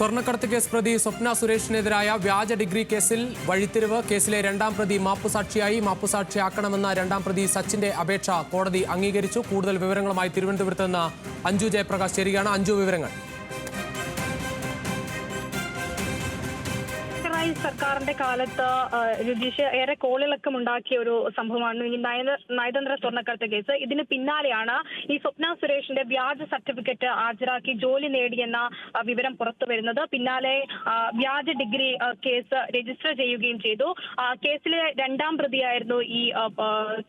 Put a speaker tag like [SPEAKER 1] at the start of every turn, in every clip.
[SPEAKER 1] സ്വർണ്ണക്കടത്ത് കേസ് പ്രതി സ്വപ്ന സുരേഷിനെതിരായ വ്യാജ ഡിഗ്രി കേസിൽ വഴിത്തിരിവ്. കേസിലെ രണ്ടാം പ്രതി മാപ്പുസാക്ഷിയായി. മാപ്പുസാക്ഷിയാക്കണമെന്ന രണ്ടാം പ്രതി സച്ചിന്റെ അപേക്ഷ കോടതി അംഗീകരിച്ചു. കൂടുതൽ വിവരങ്ങളുമായി തിരുവനന്തപുരത്ത് നിന്ന് അഞ്ജു ജയപ്രകാശ് ചേരുകയാണ്. അഞ്ജു, വിവരങ്ങൾ.
[SPEAKER 2] സർക്കാരിന്റെ കാലത്ത് ജുഡീഷ്യൽ ഏറെ കോളിളക്കമുണ്ടാക്കിയ ഒരു സംഭവമാണ് ഈ നയതന്ത്ര സ്വർണ്ണക്കടത്ത് കേസ്. ഇതിന് പിന്നാലെയാണ് ഈ സ്വപ്ന സുരേഷിന്റെ വ്യാജ സർട്ടിഫിക്കറ്റ് ഹാജരാക്കി ജോലി നേടിയെന്ന വിവരം പുറത്തു വരുന്നത്. പിന്നാലെ വ്യാജ ഡിഗ്രി കേസ് രജിസ്റ്റർ ചെയ്യുകയും ചെയ്തു. കേസിലെ രണ്ടാം പ്രതിയായിരുന്നു ഈ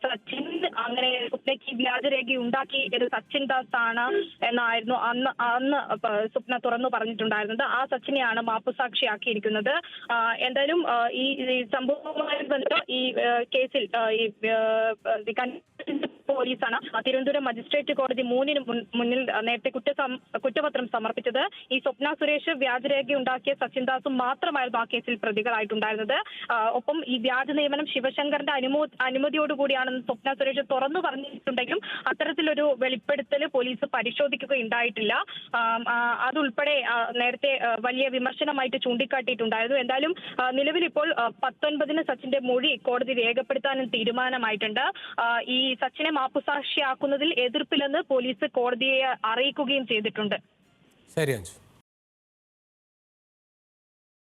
[SPEAKER 2] സച്ചിൻ. അങ്ങനെ സ്വപ്നയ്ക്ക് വ്യാജരേഖ ഉണ്ടാക്കിയത് സച്ചിൻ ദാസ് ആണ് എന്നായിരുന്നു അന്ന് സ്വപ്ന തുറന്നു പറഞ്ഞിട്ടുണ്ടായിരുന്നത്. ആ സച്ചിനെയാണ് മാപ്പുസാക്ഷിയാക്കിയിരിക്കുന്നത്. എന്തായാലും ഈ സംഭവവുമായി ബന്ധപ്പെട്ട ഈ കേസിൽ പോലീസാണ് തിരുവനന്തപുരം മജിസ്ട്രേറ്റ് കോടതി 3-ന് മുന്നിൽ നേരത്തെ കുറ്റപത്രം സമർപ്പിച്ചത്. ഈ സ്വപ്ന സുരേഷ് വ്യാജരേഖ ഉണ്ടാക്കിയ സച്ചിൻ ദാസും മാത്രമായിരുന്നു ആ കേസിൽ പ്രതികളായിട്ടുണ്ടായിരുന്നത്. ഒപ്പം ഈ വ്യാജ നിയമനം ശിവശങ്കറിന്റെ അനുമതിയോടുകൂടിയാണെന്ന് സ്വപ്ന സുരേഷ് തുറന്നു പറഞ്ഞിട്ടുണ്ടെങ്കിലും അത്തരത്തിലൊരു വെളിപ്പെടുത്തൽ പോലീസ് പരിശോധിക്കുകയുണ്ടായിട്ടില്ല. അതുൾപ്പെടെ നേരത്തെ വലിയ വിമർശനമായിട്ട് ചൂണ്ടിക്കാട്ടിയിട്ടുണ്ടായിരുന്നു. എന്തായാലും നിലവിൽ ഇപ്പോൾ 19-ന് സച്ചിന്റെ മൊഴി കോടതി രേഖപ്പെടുത്താനും തീരുമാനമായിട്ടുണ്ട്. ഈ സച്ചിനെ മാപ്പുസാക്ഷിയാക്കുന്നതിൽ എതിർപ്പില്ലെന്ന് പോലീസ് കോടതിയെ അറിയിക്കുകയും ചെയ്തിട്ടുണ്ട്.
[SPEAKER 1] ശരി അഞ്ജു.